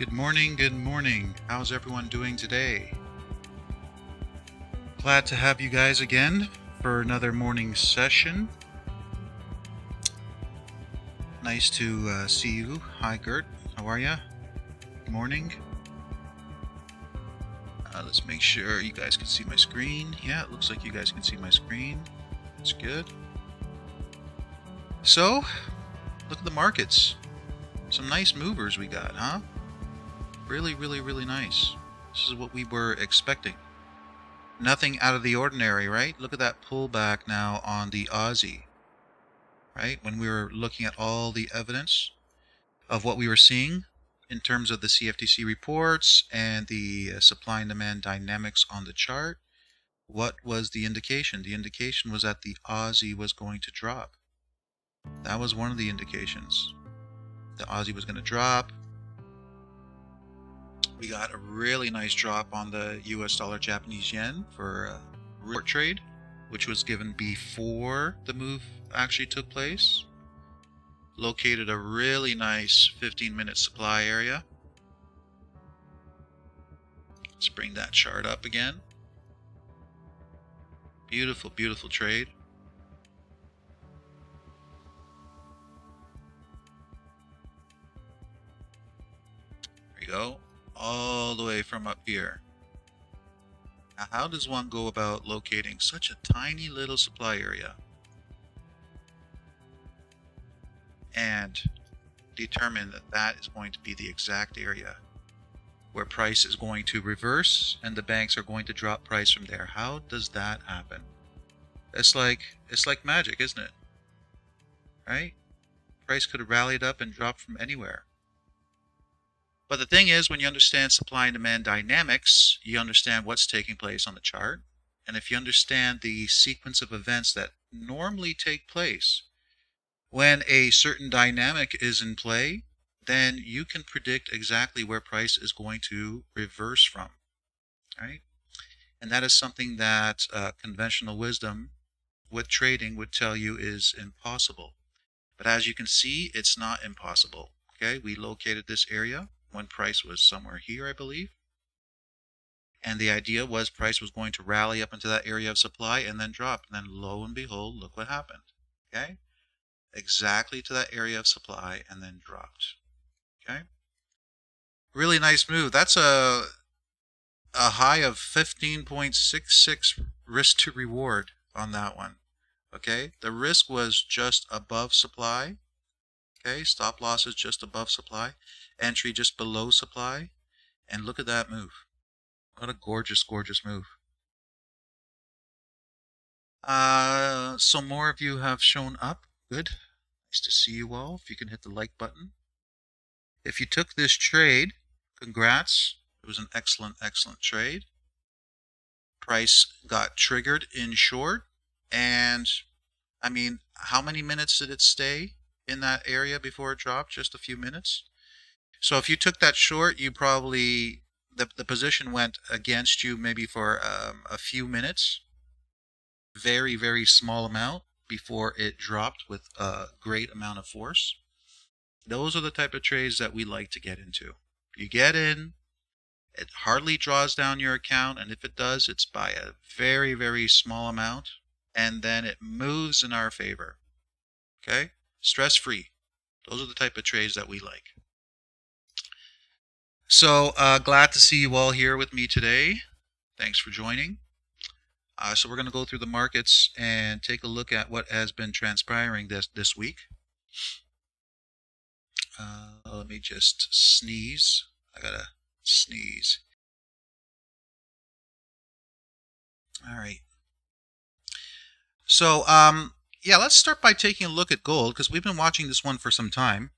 Good morning, good morning. How's everyone doing today? Glad to have you guys again for another morning session. Nice to see you. Hi, Gert. How are ya? Good morning. Let's make sure you guys can see my screen. Yeah, it looks like you guys can see my screen. That's good. So, look at the markets. Some nice movers we got, huh? Really, really, really nice. This is what we were expecting. Nothing out of the ordinary, right? Look at that pullback now on the Aussie, right? When we were looking at all the evidence of what we were seeing in terms of the CFTC reports and the supply and demand dynamics on the chart, what was the indication? The indication was that the Aussie was going to drop. That was one of the indications. The Aussie was going to drop. We got a really nice drop on the US dollar Japanese yen for a report trade, which was given before the move actually took place. Located a really nice 15-minute supply area. Let's bring that chart up again. Beautiful, beautiful trade. There you go. All the way from up here. Now, how does one go about locating such a tiny little supply area and determine that that is going to be the exact area where price is going to reverse and the banks are going to drop price from there? How does that happen? It's like magic, isn't it? Right? Price could have rallied up and dropped from anywhere. But the thing is, when you understand supply and demand dynamics, you understand what's taking place on the chart. And if you understand the sequence of events that normally take place when a certain dynamic is in play, then you can predict exactly where price is going to reverse from, right? And that is something that conventional wisdom with trading would tell you is impossible. But as you can see, it's not impossible. Okay, we located this area when price was somewhere here, I believe. And the idea was price was going to rally up into that area of supply and then drop. And then lo and behold, look what happened. Okay, exactly to that area of supply and then dropped. Okay, really nice move. That's a high of 15.66 risk to reward on that one. Okay, the risk was just above supply. Okay, stop loss is just above supply, entry just below supply, and look at that move. What a gorgeous, gorgeous move. So more of you have shown up. Good. Nice to see you all. If you can hit the like button. If you took this trade, congrats. It was an excellent, excellent trade. Price got triggered in short, and I mean, how many minutes did it stay in that area before it dropped? Just a few minutes. So if you took that short, you probably the position went against you maybe for a few minutes, very, very small amount before it dropped with a great amount of force. Those are the type of trades that we like to get into. You get in, it hardly draws down your account, and if it does, it's by a very, very small amount, and then it moves in our favor. Okay? Stress-free. Those are the type of trades that we like. So glad to see you all here with me today. Thanks for joining. So we're going to go through the markets and take a look at what has been transpiring this week. Let me just sneeze. I gotta sneeze. All right. So yeah, let's start by taking a look at gold, because we've been watching this one for some time.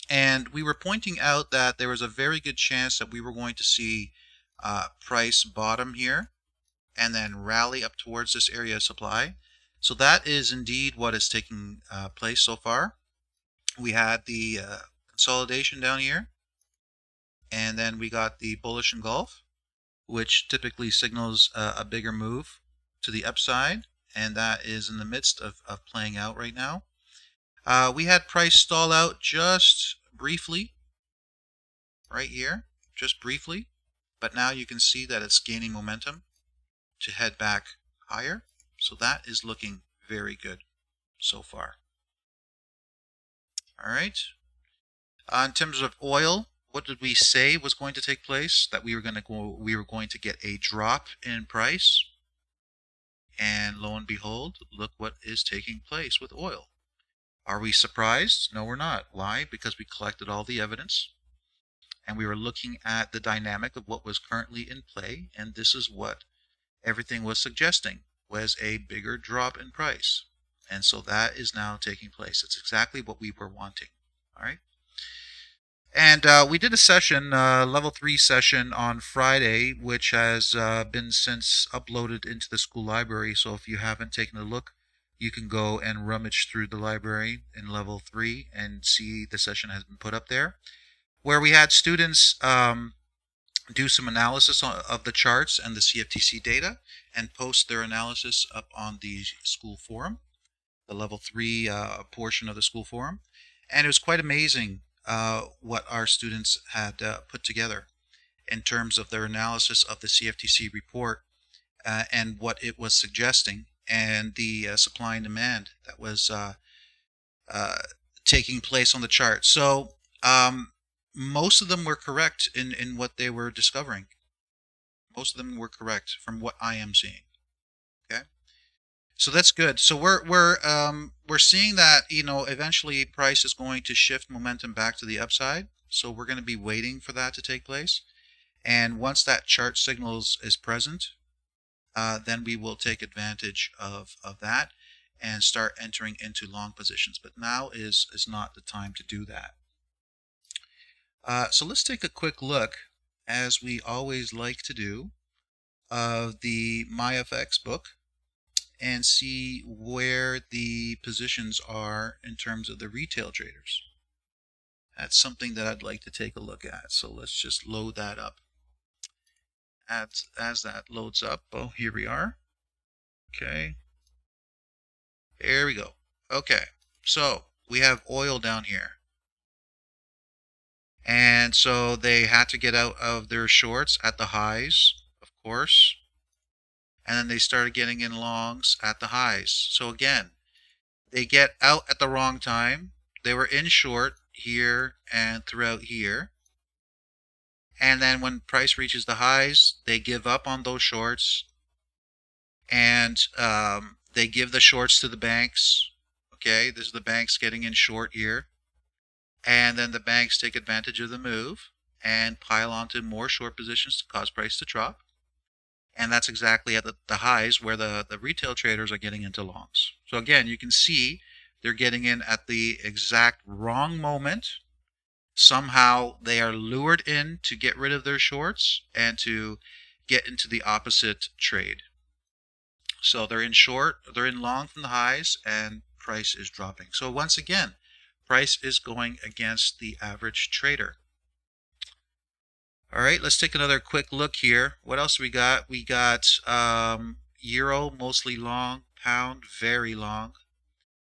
And we were pointing out that there was a very good chance that we were going to see price bottom here and then rally up towards this area of supply. So that is indeed what is taking place so far. We had the consolidation down here, and then we got the bullish engulf, which typically signals a bigger move to the upside, and that is in the midst of playing out right now. We had price stall out just briefly right here, just briefly, but now you can see that it's gaining momentum to head back higher. So that is looking very good so far. All right. In terms of oil, what did we say was going to take place? That we were going to get a drop in price. And lo and behold, look what is taking place with oil. Are we surprised? No, we're not. Why? Because we collected all the evidence and we were looking at the dynamic of what was currently in play, and this is what everything was suggesting, was a bigger drop in price. And so that is now taking place. It's exactly what we were wanting. All right. And we did a session, level 3 session on Friday, which has been since uploaded into the school library. So if you haven't taken a look, you can go and rummage through the library in level 3 and see the session has been put up there, where we had students do some analysis of the charts and the CFTC data and post their analysis up on the school forum, the level 3 portion of the school forum. And it was quite amazing what our students had put together in terms of their analysis of the CFTC report and what it was suggesting, and the supply and demand that was taking place on the chart. So most of them were correct in what they were discovering. Most of them were correct from what I am seeing. Okay, so that's good. So we're seeing that, you know, eventually price is going to shift momentum back to the upside. So we're going to be waiting for that to take place. And once that chart signals is present, then we will take advantage of that and start entering into long positions. But now is not the time to do that. So let's take a quick look, as we always like to do, of the MyFX book and see where the positions are in terms of the retail traders. That's something that I'd like to take a look at. So let's just load that up. As that loads up, oh, here we are. Okay. There we go. Okay. So we have oil down here. And so they had to get out of their shorts at the highs, of course. And then they started getting in longs at the highs. So again, they get out at the wrong time. They were in short here and throughout here. And then when price reaches the highs, they give up on those shorts. And they give the shorts to the banks. Okay, this is the banks getting in short here. And then the banks take advantage of the move and pile onto more short positions to cause price to drop. And that's exactly at the highs where the retail traders are getting into longs. So again, you can see they're getting in at the exact wrong moment. Somehow they are lured in to get rid of their shorts and to get into the opposite trade. So they're in short, they're in long from the highs, and price is dropping. So once again, price is going against the average trader. All right, let's take another quick look here. What else we got? We got euro, mostly long, pound, very long.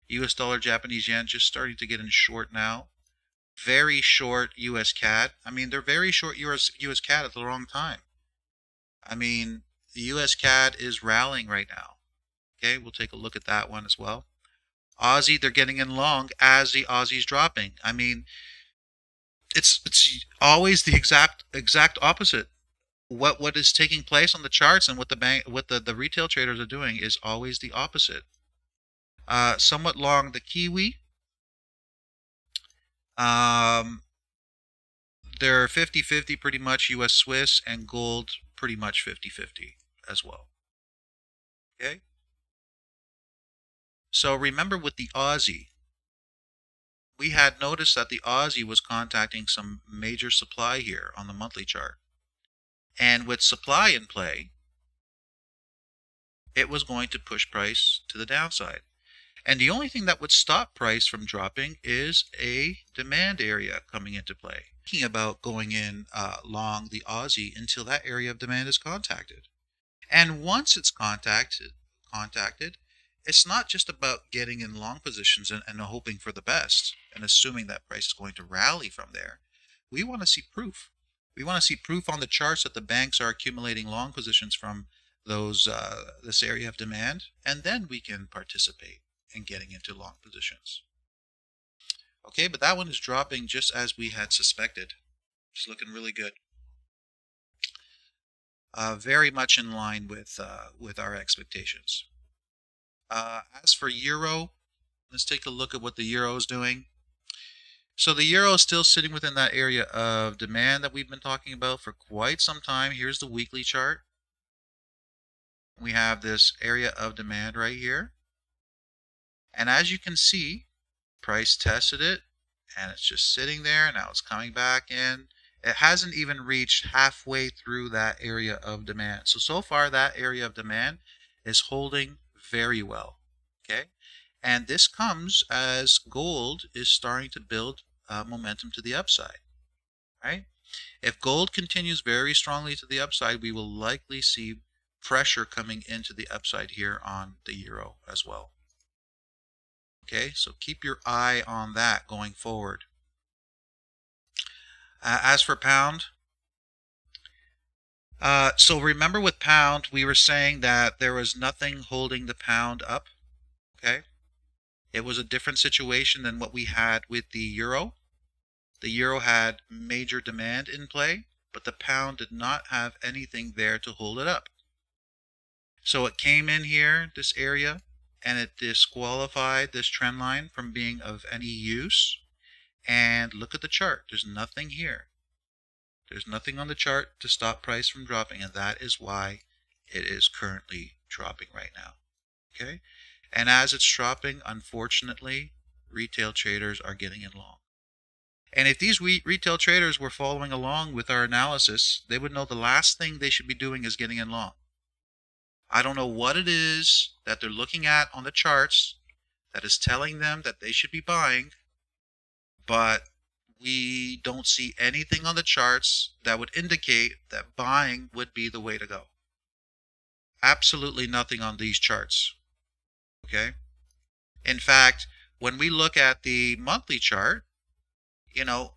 US dollar, Japanese yen, just starting to get in short now. Very short US CAD. I mean, they're very short US CAD at the wrong time. I mean, the US CAD is rallying right now. Okay, we'll take a look at that one as well. Aussie, they're getting in long as the Aussie's dropping. I mean, it's always the exact opposite. What is taking place on the charts and what the retail traders are doing is always the opposite. Somewhat long the Kiwi. They're 50-50 pretty much US Swiss, and gold pretty much 50-50 as well. Okay? So remember with the Aussie, we had noticed that the Aussie was contacting some major supply here on the monthly chart. And with supply in play, it was going to push price to the downside. And the only thing that would stop price from dropping is a demand area coming into play. Thinking about going in long the Aussie until that area of demand is contacted. And once it's contacted, it's not just about getting in long positions and hoping for the best and assuming that price is going to rally from there. We want to see proof. We want to see proof on the charts that the banks are accumulating long positions from those this area of demand, and then we can participate in getting into long positions. Okay, but that one is dropping just as we had suspected. It's looking really good. Very much in line with our expectations. As for euro, let's take a look at what the euro is doing. So the euro is still sitting within that area of demand that we've been talking about for quite some time. Here's the weekly chart. We have this area of demand right here. And as you can see, price tested it and it's just sitting there. Now it's coming back in. It hasn't even reached halfway through that area of demand. So far that area of demand is holding very well. Okay. And this comes as gold is starting to build momentum to the upside, right? If gold continues very strongly to the upside, we will likely see pressure coming into the upside here on the euro as well. Okay, so keep your eye on that going forward. As for pound, so remember with pound, we were saying that there was nothing holding the pound up, okay? It was a different situation than what we had with the euro. The euro had major demand in play, but the pound did not have anything there to hold it up. So it came in here, this area, and it disqualified this trend line from being of any use. And look at the chart. There's nothing here. There's nothing on the chart to stop price from dropping, and that is why it is currently dropping right now. Okay? And as it's dropping, unfortunately, retail traders are getting in long. And if these retail traders were following along with our analysis, they would know the last thing they should be doing is getting in long. I don't know what it is that they're looking at on the charts that is telling them that they should be buying, but we don't see anything on the charts that would indicate that buying would be the way to go. Absolutely nothing on these charts. Okay? In fact, when we look at the monthly chart, you know,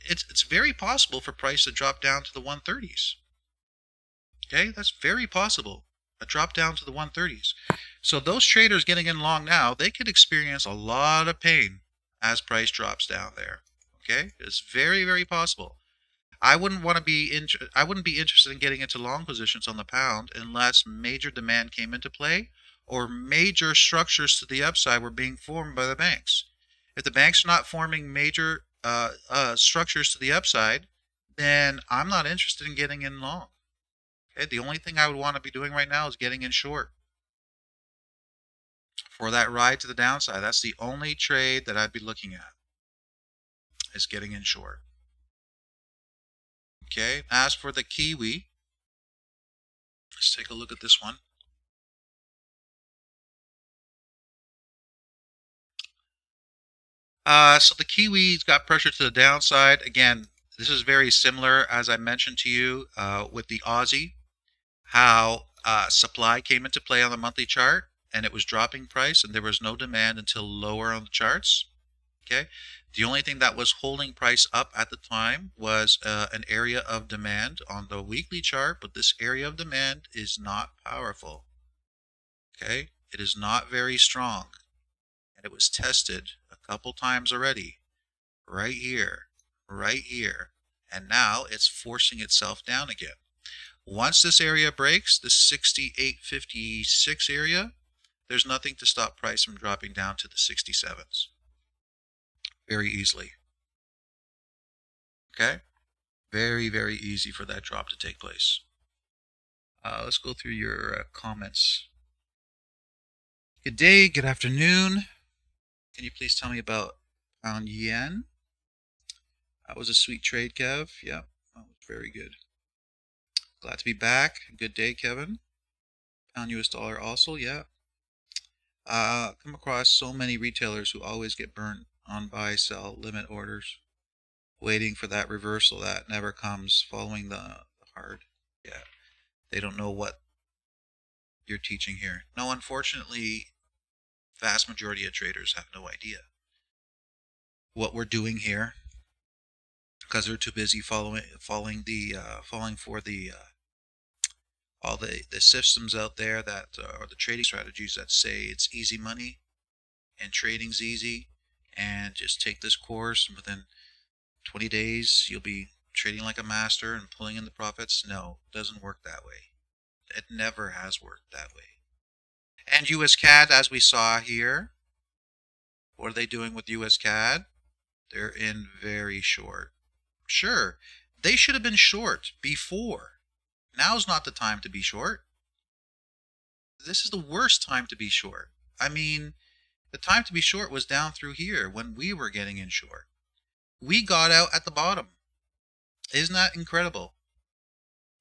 it's very possible for price to drop down to the 130s. Okay? That's very possible. A drop down to the 130s. So those traders getting in long now, they could experience a lot of pain as price drops down there. Okay? It's very, very possible. I wouldn't be interested in getting into long positions on the pound unless major demand came into play or major structures to the upside were being formed by the banks. If the banks are not forming major structures to the upside, then I'm not interested in getting in long. Okay? The only thing I would want to be doing right now is getting in short for that ride to the downside. That's the only trade that I'd be looking at, is getting in short. Okay, as for the Kiwi, let's take a look at this one. So the Kiwi's got pressure to the downside. Again, this is very similar, as I mentioned to you, with the Aussie, how supply came into play on the monthly chart and it was dropping price and there was no demand until lower on the charts. Okay, the only thing that was holding price up at the time was an area of demand on the weekly chart, but this area of demand is not powerful. Okay, it is not very strong, and it was tested a couple times already, right here, and now it's forcing itself down again. Once this area breaks, the 68.56 area, there's nothing to stop price from dropping down to the 67s. Very easily. Okay? Very, very easy for that drop to take place. Let's go through your comments. Good day, good afternoon. Can you please tell me about pound yen? That was a sweet trade, Kev. Yeah, that was very good. Glad to be back. Good day, Kevin. Pound US dollar also, yeah. Come across so many retailers who always get burnt on buy, sell, limit orders, waiting for that reversal that never comes, following the hard. Yeah, they don't know what you're teaching here. No, unfortunately, vast majority of traders have no idea what we're doing here. because they're too busy falling for the all the systems out there that are the trading strategies that say it's easy money and trading's easy, and just take this course and within 20 days you'll be trading like a master and pulling in the profits. No, it doesn't work that way. It never has worked that way. And US CAD, as we saw here, what are they doing with US CAD? They're in very short. Sure, they should have been short before. Now's not the time to be short. This is the worst time to be short. I mean, the time to be short was down through here when we were getting in short. We got out at the bottom. Isn't that incredible?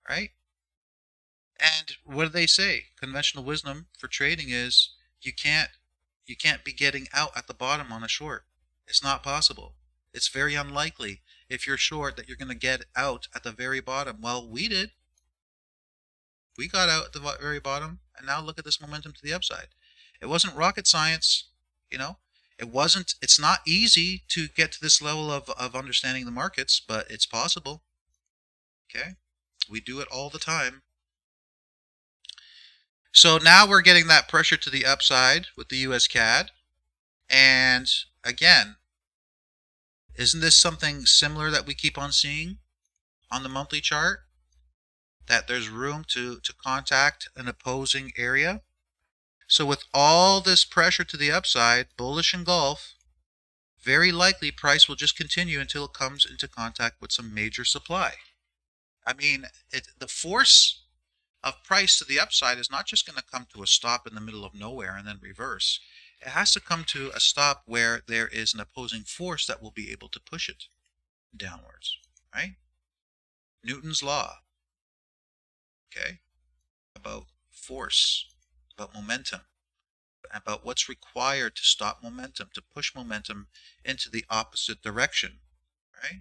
Right? And what do they say? Conventional wisdom for trading is you can't be getting out at the bottom on a short. It's not possible. It's very unlikely if you're short that you're going to get out at the very bottom. Well, we did. We got out at the very bottom, and now look at this momentum to the upside. It wasn't rocket science, you know. It's not easy to get to this level of understanding the markets, but it's possible. Okay? We do it all the time. So now we're getting that pressure to the upside with the US CAD. And again, isn't this something similar that we keep on seeing on the monthly chart? That there's room to contact an opposing area. So with all this pressure to the upside, bullish engulf, very likely price will just continue until it comes into contact with some major supply. I mean, the force of price to the upside is not just going to come to a stop in the middle of nowhere and then reverse. It has to come to a stop where there is an opposing force that will be able to push it downwards, right? Newton's law. Okay, about force, about momentum, about what's required to stop momentum, to push momentum into the opposite direction, right?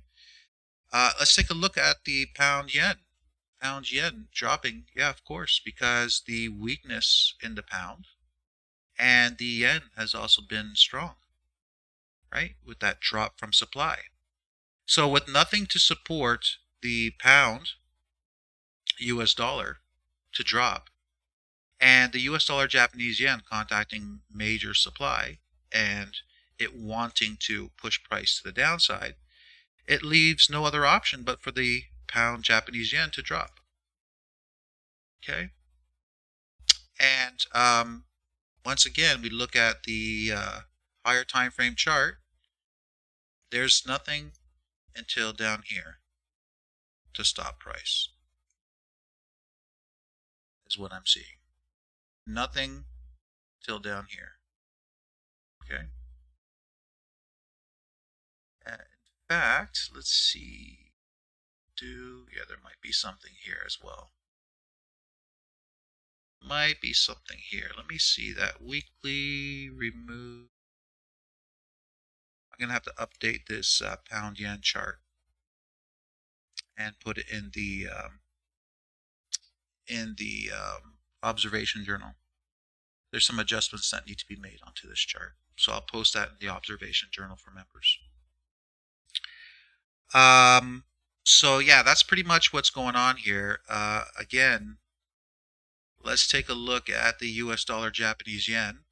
Let's take a look at the pound yen. Pound yen dropping, yeah, of course, because the weakness in the pound and the yen has also been strong, right, with that drop from supply. So with nothing to support the pound US dollar to drop, and the US dollar Japanese yen contacting major supply and it wanting to push price to the downside, it leaves no other option but for the pound Japanese yen to drop. Okay? And once again, we look at the higher time frame chart. There's nothing until down here to stop price. Is what I'm seeing. Nothing till down here. Okay. In fact, let's see. Yeah, there might be something here as well. Might be something here. Let me see that weekly remove. I'm gonna have to update this pound yen chart and put it in the observation journal. There's some adjustments that need to be made onto this chart, so I'll post that in the observation journal for members. So yeah, that's pretty much what's going on here. Again, let's take a look at the US dollar Japanese yen,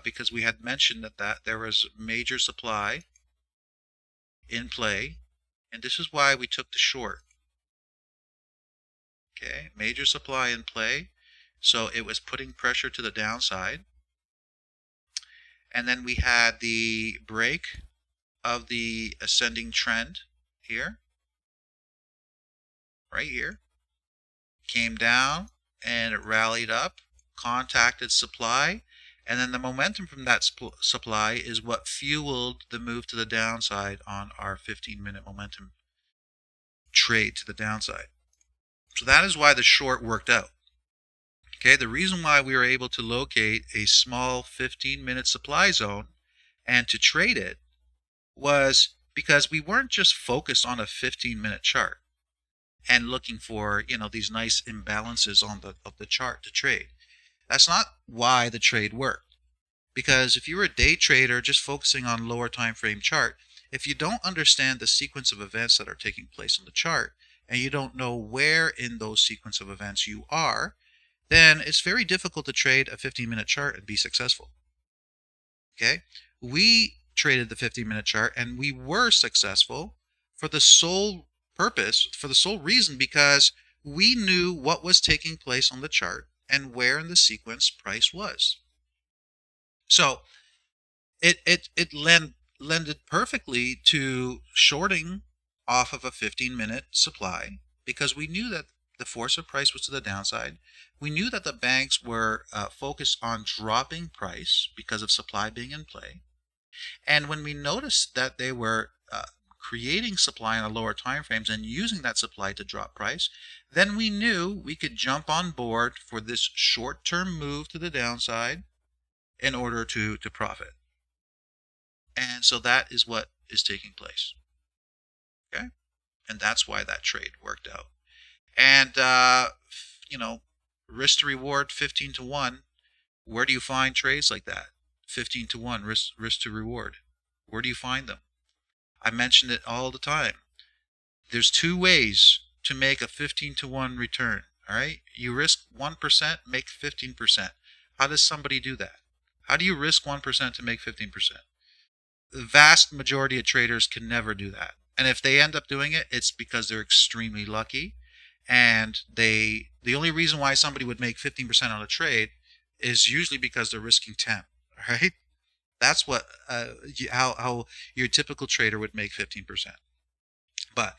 because we had mentioned that there was major supply in play, and this is why we took the short. Okay, major supply in play, so it was putting pressure to the downside. And then we had the break of the ascending trend here, right here. Came down and it rallied up, contacted supply, and then the momentum from that supply is what fueled the move to the downside on our 15-minute momentum trade to the downside. So that is why the short worked out. Okay, the reason why we were able to locate a small 15-minute supply zone and to trade it was because we weren't just focused on a 15-minute chart and looking for, these nice imbalances on the chart to trade. That's not why the trade worked. Because if you were a day trader just focusing on lower time frame chart, If you don't understand the sequence of events that are taking place on the chart, and you don't know where in those sequence of events you are, then it's very difficult to trade a 15-minute chart and be successful. Okay? We traded the 15-minute chart and we were successful for the sole purpose, for the sole reason, because we knew what was taking place on the chart and where in the sequence price was. So it lended perfectly to shorting off of a 15-minute supply, because we knew that the force of price was to the downside. We knew that the banks were focused on dropping price because of supply being in play. And when we noticed that they were creating supply in a lower time frames and using that supply to drop price, then we knew we could jump on board for this short-term move to the downside in order to profit. And so that is what is taking place. Okay? And that's why that trade worked out. And, risk to reward 15 to 1. Where do you find trades like that? 15 to 1 risk to reward. Where do you find them? I mention it all the time. There's two ways to make a 15 to 1 return. All right? You risk 1%, make 15%. How does somebody do that? How do you risk 1% to make 15%? The vast majority of traders can never do that. And if they end up doing it, it's because they're extremely lucky. And the only reason why somebody would make 15% on a trade is usually because they're risking 10, right? That's what how your typical trader would make 15%. But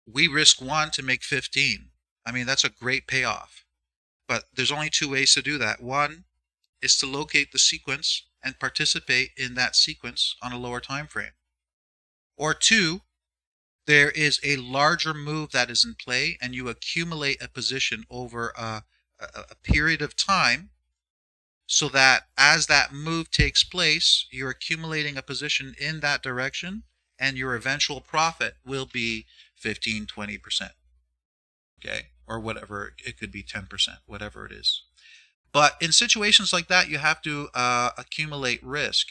we risk 1 to make 15. I mean, that's a great payoff. But there's only two ways to do that. One is to locate the sequence and participate in that sequence on a lower time frame. Or two, there is a larger move that is in play and you accumulate a position over a period of time, so that as that move takes place, you're accumulating a position in that direction and your eventual profit will be 15, 20%. Okay? Or whatever, it could be 10%, whatever it is. But in situations like that, you have to accumulate risk.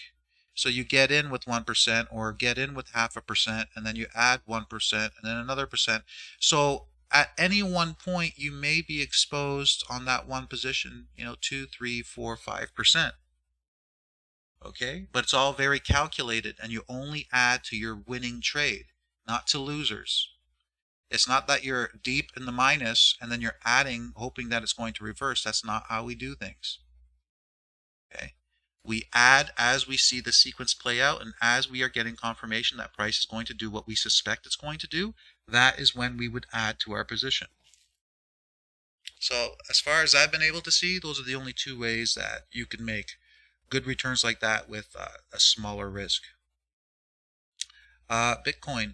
So you get in with 1% or get in with 0.5%, and then you add 1% and then another percent. So at any one point, you may be exposed on that one position, 2, 3, 4, 5%. Okay? But it's all very calculated, and you only add to your winning trade, not to losers. It's not that you're deep in the minus and then you're adding, hoping that it's going to reverse. That's not how we do things. Okay? We add as we see the sequence play out, and as we are getting confirmation that price is going to do what we suspect it's going to do, that is when we would add to our position. So as far as I've been able to see, those are the only two ways that you can make good returns like that with a smaller risk. Bitcoin.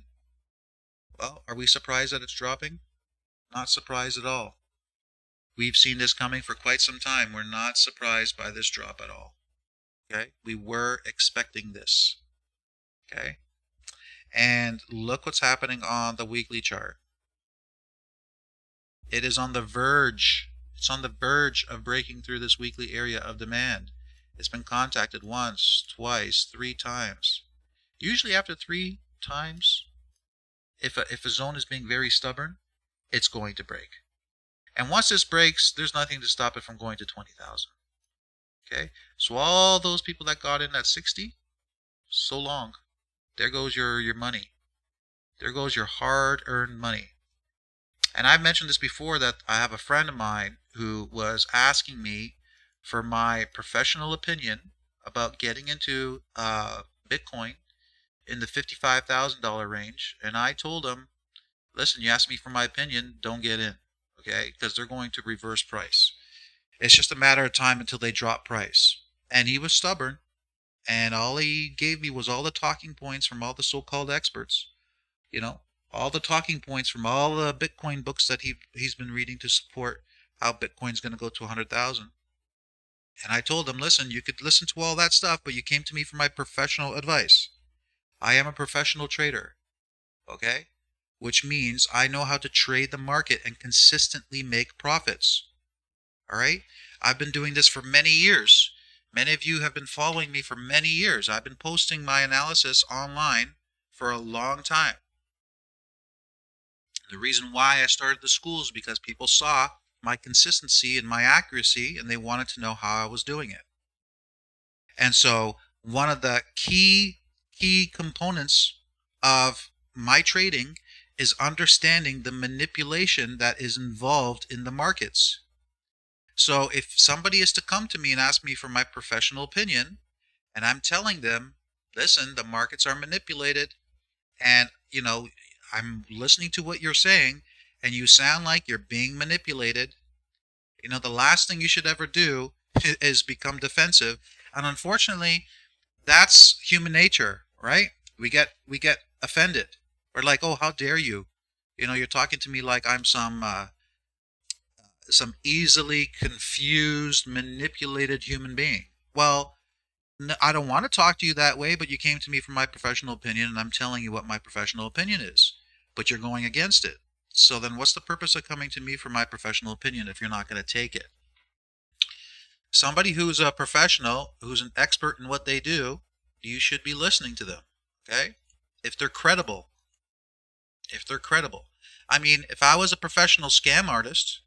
Well, are we surprised that it's dropping? Not surprised at all. We've seen this coming for quite some time. We're not surprised by this drop at all. Okay? We were expecting this. Okay? And look what's happening on the weekly chart. It is on the verge. It's on the verge of breaking through this weekly area of demand. It's been contacted once, twice, 3 times. Usually after 3 times, if a zone is being very stubborn, it's going to break. And once this breaks, there's nothing to stop it from going to 20,000. Okay? So all those people that got in at 60, so long. There goes your money. There goes your hard-earned money. And I've mentioned this before, that I have a friend of mine who was asking me for my professional opinion about getting into Bitcoin in the $55,000 range. And I told him, listen, you asked me for my opinion, don't get in. Okay? Because they're going to reverse price. It's just a matter of time until they drop price. And he was stubborn. And all he gave me was all the talking points from all the so-called experts. All the talking points from all the Bitcoin books that he's been reading to support how Bitcoin's going to go to 100,000. And I told him, listen, you could listen to all that stuff, but you came to me for my professional advice. I am a professional trader. Okay? Which means I know how to trade the market and consistently make profits. All right? I've been doing this for many years. Many of you have been following me for many years. I've been posting my analysis online for a long time. The reason why I started the school is because people saw my consistency and my accuracy, and they wanted to know how I was doing it. And so one of the key components of my trading is understanding the manipulation that is involved in the markets. So if somebody is to come to me and ask me for my professional opinion, and I'm telling them, listen, the markets are manipulated, and I'm listening to what you're saying, and you sound like you're being manipulated, the last thing you should ever do is become defensive. And unfortunately, that's human nature, right? We get offended. We're like, oh, how dare you? You're talking to me like I'm some easily confused, manipulated human being. Well, I don't want to talk to you that way, but you came to me for my professional opinion, and I'm telling you what my professional opinion is. But you're going against it. So then what's the purpose of coming to me for my professional opinion if you're not going to take it? Somebody who's a professional, who's an expert in what they do, you should be listening to them, okay? If they're credible. I mean, if I was a professional scam artist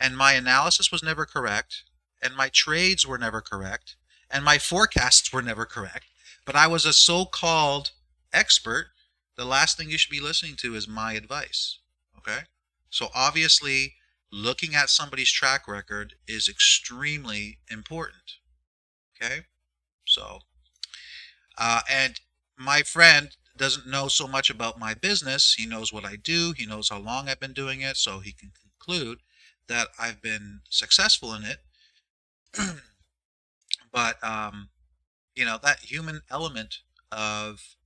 and my analysis was never correct and my trades were never correct and my forecasts were never correct, but I was a so-called expert, the last thing you should be listening to is my advice, okay? So obviously, looking at somebody's track record is extremely important, okay? So, and my friend doesn't know so much about my business. He knows what I do. He knows how long I've been doing it, so he can conclude that I've been successful in it. But, that human element of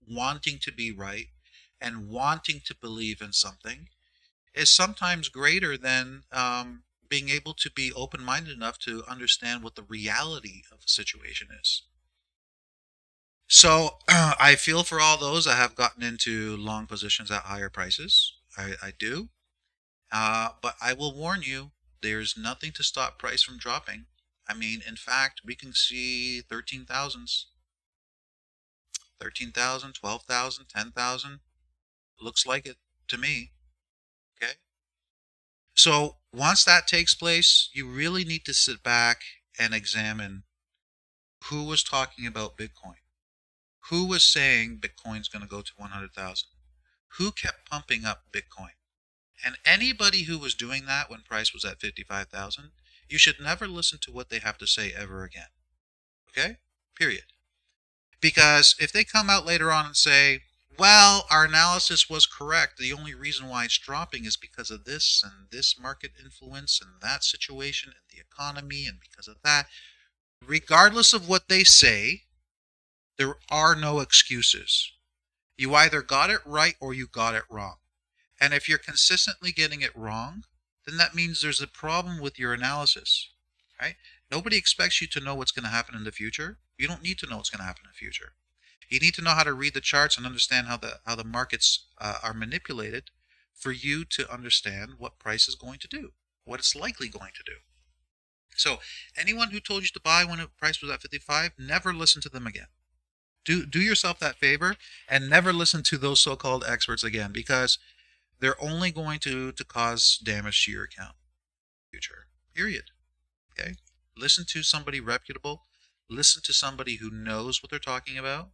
wanting to be right and wanting to believe in something is sometimes greater than being able to be open-minded enough to understand what the reality of the situation is. So I feel for all those that have gotten into long positions at higher prices. I do. But I will warn you, there's nothing to stop price from dropping. I mean, in fact, we can see 13,000s. 13,000, 12,000, 10,000. Looks like it to me. Okay? So once that takes place, you really need to sit back and examine who was talking about Bitcoin. Who was saying Bitcoin's going to go to 100,000? Who kept pumping up Bitcoin? And anybody who was doing that when price was at 55,000, you should never listen to what they have to say ever again. Okay? Period. Because if they come out later on and say, well, our analysis was correct, the only reason why it's dropping is because of this and this market influence and that situation and the economy and because of that, regardless of what they say, there are no excuses. You either got it right or you got it wrong. And if you're consistently getting it wrong, then that means there's a problem with your analysis, right? Nobody expects you to know what's going to happen in the future. You don't need to know what's going to happen in the future. You need to know how to read the charts and understand how the markets are manipulated for you to understand what price is going to do, what it's likely going to do. So anyone who told you to buy when the price was at 55, never listen to them again. Do yourself that favor and never listen to those so-called experts again, because they're only going to cause damage to your account in the future. Period. Okay? Listen to somebody reputable. Listen to somebody who knows what they're talking about.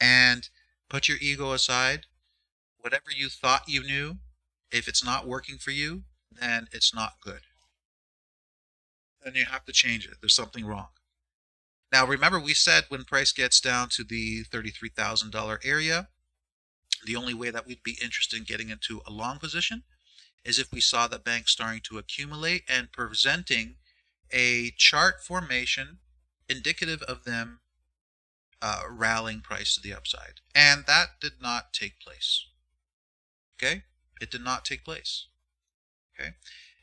And put your ego aside. Whatever you thought you knew, if it's not working for you, then it's not good. Then you have to change it. There's something wrong. Now, remember, we said when price gets down to the $33,000 area, the only way that we'd be interested in getting into a long position is if we saw the bank starting to accumulate and presenting a chart formation indicative of them rallying price to the upside. And that did not take place. Okay? It did not take place. Okay?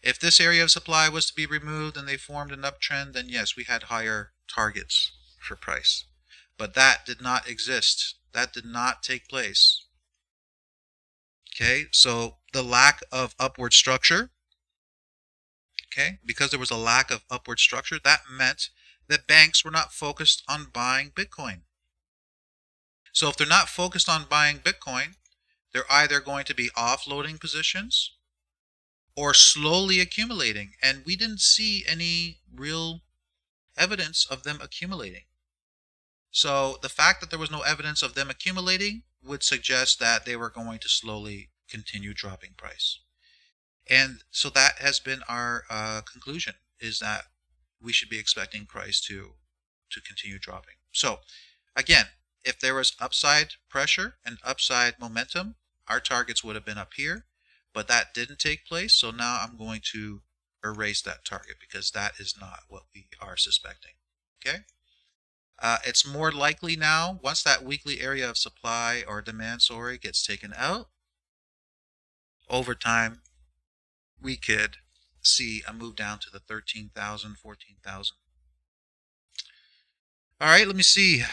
If this area of supply was to be removed and they formed an uptrend, then yes, we had higher targets for price. But that did not exist. That did not take place. Okay, so the lack of upward structure, okay, because there was a lack of upward structure, that meant that banks were not focused on buying Bitcoin. So if they're not focused on buying Bitcoin, they're either going to be offloading positions or slowly accumulating. And we didn't see any real evidence of them accumulating. So the fact that there was no evidence of them accumulating would suggest that they were going to slowly continue dropping price. And so that has been our conclusion, is that we should be expecting price to continue dropping. So again, if there was upside pressure and upside momentum, our targets would have been up here, but that didn't take place. So now I'm going to erase that target because that is not what we are suspecting. Okay. It's more likely now, once that weekly area of supply or demand, gets taken out, over time, we could see a move down to the 13,000, 14,000. All right, let me see.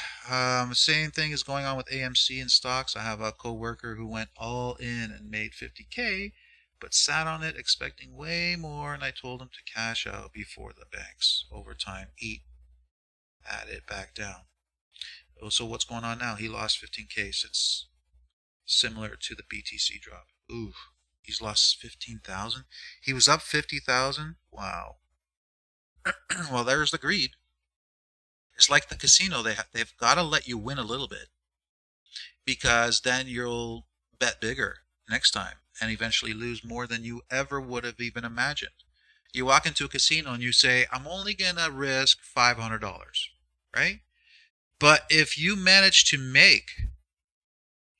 Same thing is going on with AMC and stocks. I have a coworker who went all in and made 50K, but sat on it expecting way more, and I told him to cash out before the banks over time eat at it back down. So what's going on now? He lost 15K. So it's similar to the BTC drop. Ooh, he's lost 15,000. He was up 50,000. Wow. Well, there's the greed. It's like the casino. They've got to let you win a little bit, because then you'll bet bigger next time and eventually lose more than you ever would have even imagined. You walk into a casino and you say, I'm only going to risk $500, right? But if you manage to make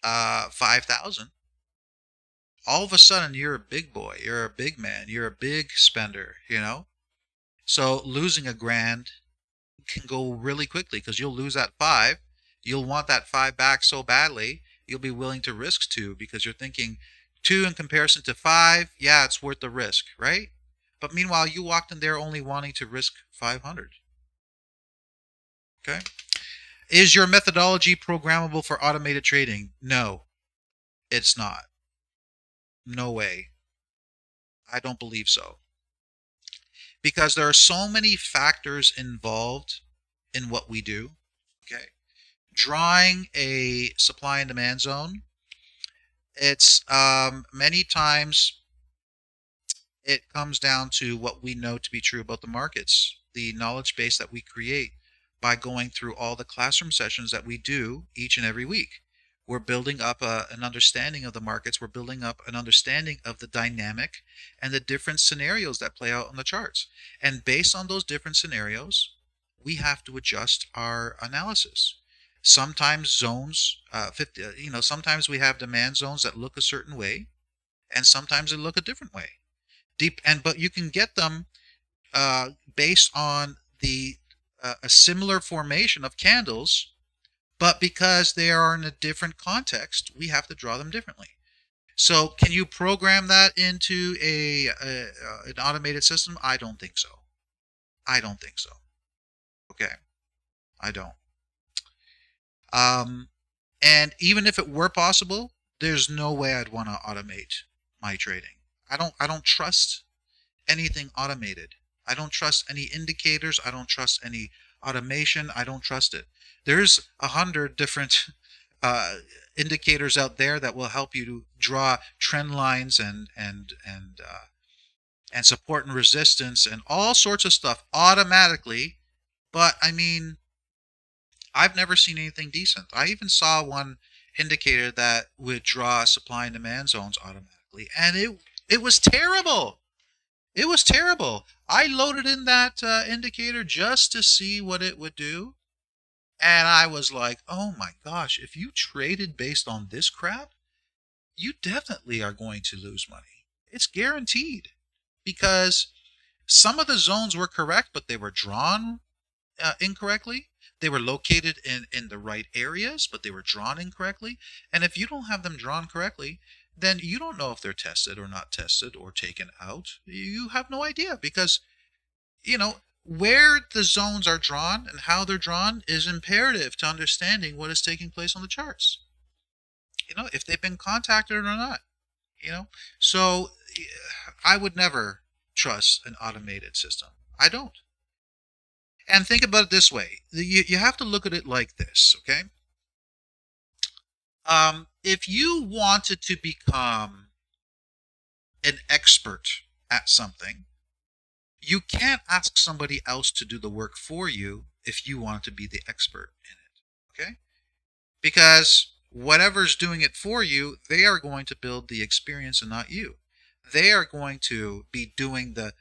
5,000, all of a sudden you're a big boy, you're a big man, you're a big spender, you know? So losing $1,000 can go really quickly, because you'll lose that 5. You'll want that 5 back so badly, you'll be willing to risk 2, because you're thinking 2 in comparison to 5, yeah, it's worth the risk, right? But meanwhile, you walked in there only wanting to risk 500. Okay? Is your methodology programmable for automated trading? No, it's not. No way. I don't believe so. Because there are so many factors involved in what we do. Okay. Drawing a supply and demand zone, it's many times it comes down to what we know to be true about the markets, the knowledge base that we create by going through all the classroom sessions that we do each and every week. We're building up an understanding of the markets. We're building up an understanding of the dynamic and the different scenarios that play out on the charts. And based on those different scenarios, we have to adjust our analysis. Sometimes zones, sometimes we have demand zones that look a certain way, and sometimes they look a different way. But you can get them based on a similar formation of candles. But because they are in a different context, we have to draw them differently. So can you program that into an automated system? I don't think so. I don't think so. Okay. I don't. And even if it were possible, there's no way I'd want to automate my trading. I don't trust anything automated. I don't trust any indicators. I don't trust any automation. I don't trust it. There's 100 different indicators out there that will help you to draw trend lines and support and resistance and all sorts of stuff automatically. But I mean, I've never seen anything decent. I even saw one indicator that would draw supply and demand zones automatically, and it was terrible. It was terrible. I loaded in that indicator just to see what it would do. And I was like, oh my gosh, if you traded based on this crap, you definitely are going to lose money. It's guaranteed. Because some of the zones were correct, but they were drawn incorrectly. They were located in the right areas, but they were drawn incorrectly. And if you don't have them drawn correctly, then you don't know if they're tested or not tested or taken out. You have no idea, because, where the zones are drawn and how they're drawn is imperative to understanding what is taking place on the charts. If they've been contacted or not. So I would never trust an automated system. I don't. And think about it this way. You have to look at it like this, okay? If you wanted to become an expert at something, you can't ask somebody else to do the work for you if you want to be the expert in it. Okay? Because whatever's doing it for you, they are going to build the experience and not you. They are going to be doing the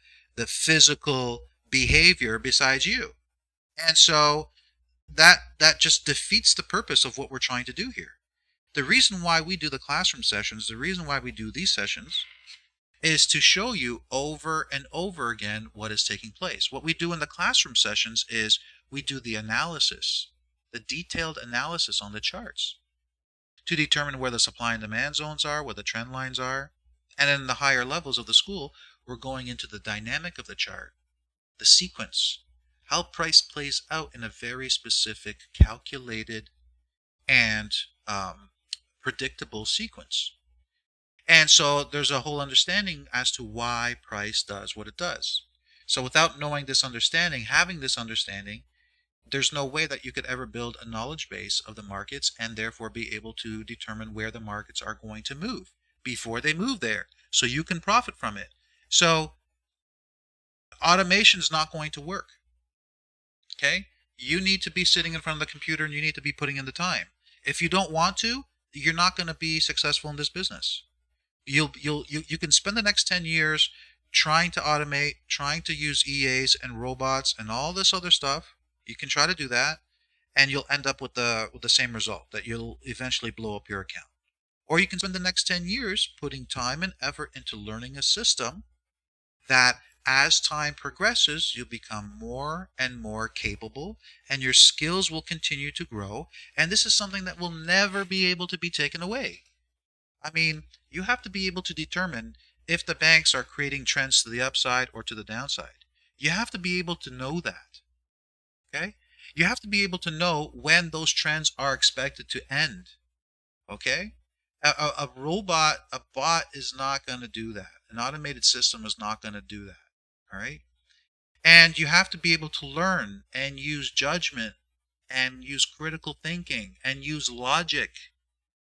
physical behavior besides you. And so that just defeats the purpose of what we're trying to do here. The reason why we do the classroom sessions, the reason why we do these sessions, is to show you over and over again what is taking place. What we do in the classroom sessions is we do the analysis, the detailed analysis on the charts to determine where the supply and demand zones are, where the trend lines are. And in the higher levels of the school, we're going into the dynamic of the chart, the sequence, how price plays out in a very specific, calculated, and predictable sequence. And so there's a whole understanding as to why price does what it does. So without knowing this understanding, having this understanding, there's no way that you could ever build a knowledge base of the markets and therefore be able to determine where the markets are going to move before they move there, so you can profit from it. So automation is not going to work. Okay? You need to be sitting in front of the computer and you need to be putting in the time. If you don't want to, you're not going to be successful in this business. You can spend the next 10 years trying to automate, trying to use EAs and robots and all this other stuff. You can try to do that, and you'll end up with the same result, that you'll eventually blow up your account. Or you can spend the next 10 years putting time and effort into learning a system that as time progresses, you'll become more and more capable, and your skills will continue to grow, and this is something that will never be able to be taken away. I mean, you have to be able to determine if the banks are creating trends to the upside or to the downside. You have to be able to know that. Okay? You have to be able to know when those trends are expected to end. Okay? A robot, a bot is not going to do that. An automated system is not going to do that. All right? And you have to be able to learn and use judgment and use critical thinking and use logic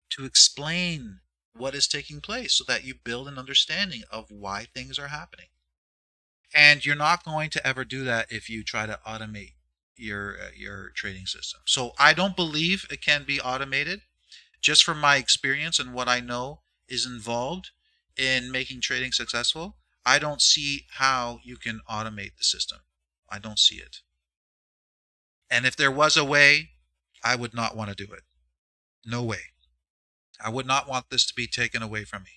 to explain what is taking place so that you build an understanding of why things are happening. And you're not going to ever do that if you try to automate your trading system. So I don't believe it can be automated. Just from my experience and what I know is involved in making trading successful, I don't see how you can automate the system. I don't see it. And if there was a way, I would not want to do it. No way. I would not want this to be taken away from me.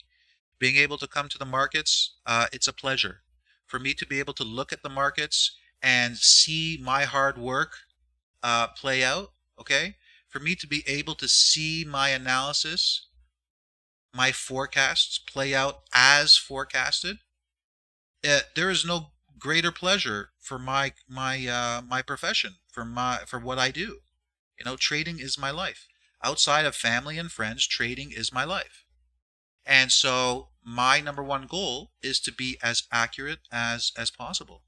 Being able to come to the markets, it's a pleasure. For me to be able to look at the markets and see my hard work play out, okay? For me to be able to see my analysis, my forecasts play out as forecasted, there is no greater pleasure for my profession, for what I do. You know, trading is my life. Outside of family and friends, trading is my life. And so my number one goal is to be as accurate as possible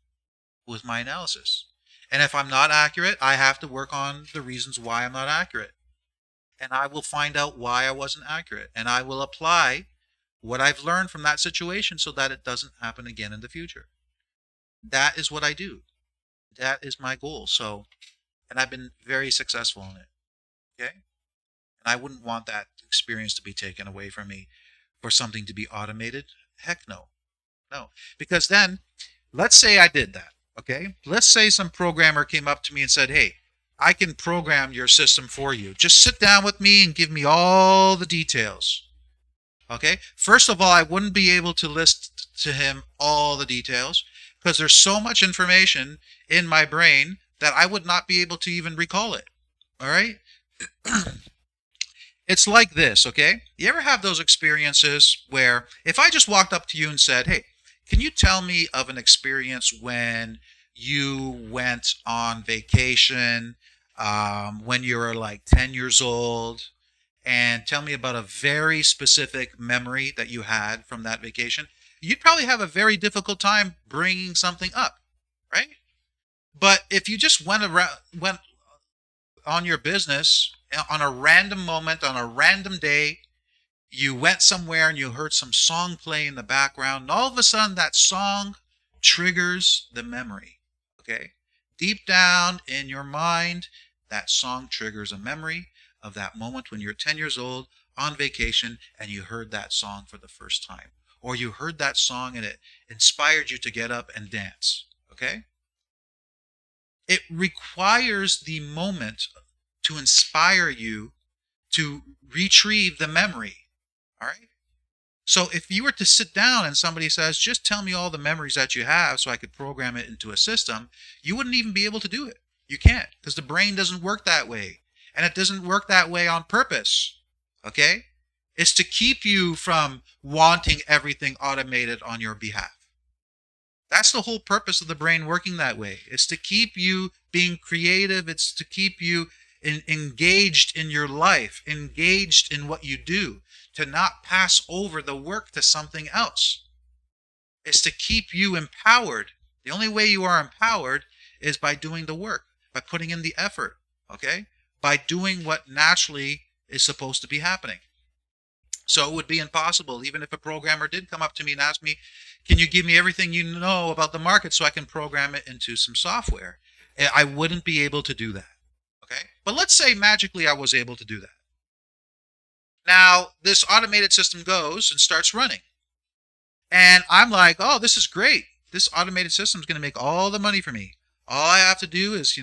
with my analysis. And if I'm not accurate, I have to work on the reasons why I'm not accurate. And I will find out why I wasn't accurate. And I will apply what I've learned from that situation so that it doesn't happen again in the future. That is what I do. That is my goal. So, and I've been very successful in it. Okay? And I wouldn't want that experience to be taken away from me for something to be automated. Heck no. No. Because then, let's say I did that. Okay? Let's say some programmer came up to me and said, hey, I can program your system for you. Just sit down with me and give me all the details. Okay? First of all, I wouldn't be able to list to him all the details because there's so much information in my brain that I would not be able to even recall it. All right? It's like this, okay? You ever have those experiences where if I just walked up to you and said, hey, can you tell me of an experience when you went on vacation when you were like 10 years old, and tell me about a very specific memory that you had from that vacation? You'd probably have a very difficult time bringing something up, right? But if you just went on your business on a random moment, on a random day. You went somewhere and you heard some song play in the background, and all of a sudden that song triggers the memory. Okay? Deep down in your mind, that song triggers a memory of that moment when you're 10 years old on vacation and you heard that song for the first time. Or you heard that song and it inspired you to get up and dance. Okay? It requires the moment to inspire you to retrieve the memory. All right? So if you were to sit down and somebody says, just tell me all the memories that you have so I could program it into a system, you wouldn't even be able to do it. You can't, because the brain doesn't work that way. And it doesn't work that way on purpose. Okay? It's to keep you from wanting everything automated on your behalf. That's the whole purpose of the brain working that way. It's to keep you being creative. It's to keep you engaged in your life, engaged in what you do, to not pass over the work to something else. It's to keep you empowered. The only way you are empowered is by doing the work, by putting in the effort, okay? By doing what naturally is supposed to be happening. So it would be impossible, even if a programmer did come up to me and ask me, can you give me everything you know about the market so I can program it into some software? I wouldn't be able to do that. Okay? But let's say magically I was able to do that. Now, this automated system goes and starts running. And I'm like, oh, this is great. This automated system is going to make all the money for me. All I have to do is,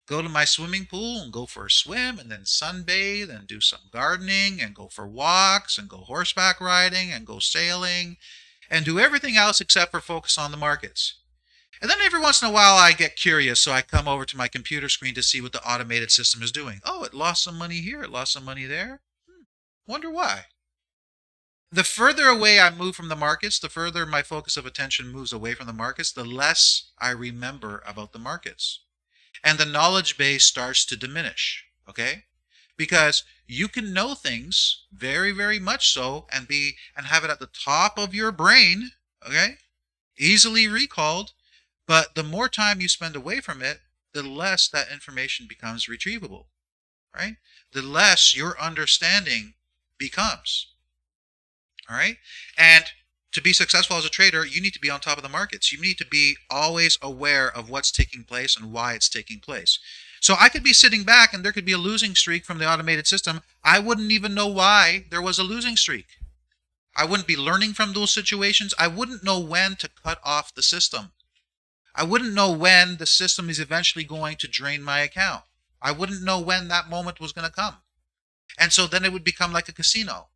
go to my swimming pool and go for a swim and then sunbathe and do some gardening and go for walks and go horseback riding and go sailing and do everything else except for focus on the markets. And then every once in a while I get curious, so I come over to my computer screen to see what the automated system is doing. Oh, it lost some money here, it lost some money there. Wonder why. The further away I move from the markets, the further my focus of attention moves away from the markets, the less I remember about the markets. And the knowledge base starts to diminish, okay? Because you can know things very, very much so and have it at the top of your brain, okay? Easily recalled, but the more time you spend away from it, the less that information becomes retrievable, right? The less your understanding becomes, all right? And to be successful as a trader, you need to be on top of the markets. You need to be always aware of what's taking place and why it's taking place. So I could be sitting back and there could be a losing streak from the automated system. I wouldn't even know why there was a losing streak. I wouldn't be learning from those situations. I wouldn't know when to cut off the system. I wouldn't know when the system is eventually going to drain my account. I wouldn't know when that moment was going to come. And so then it would become like a casino.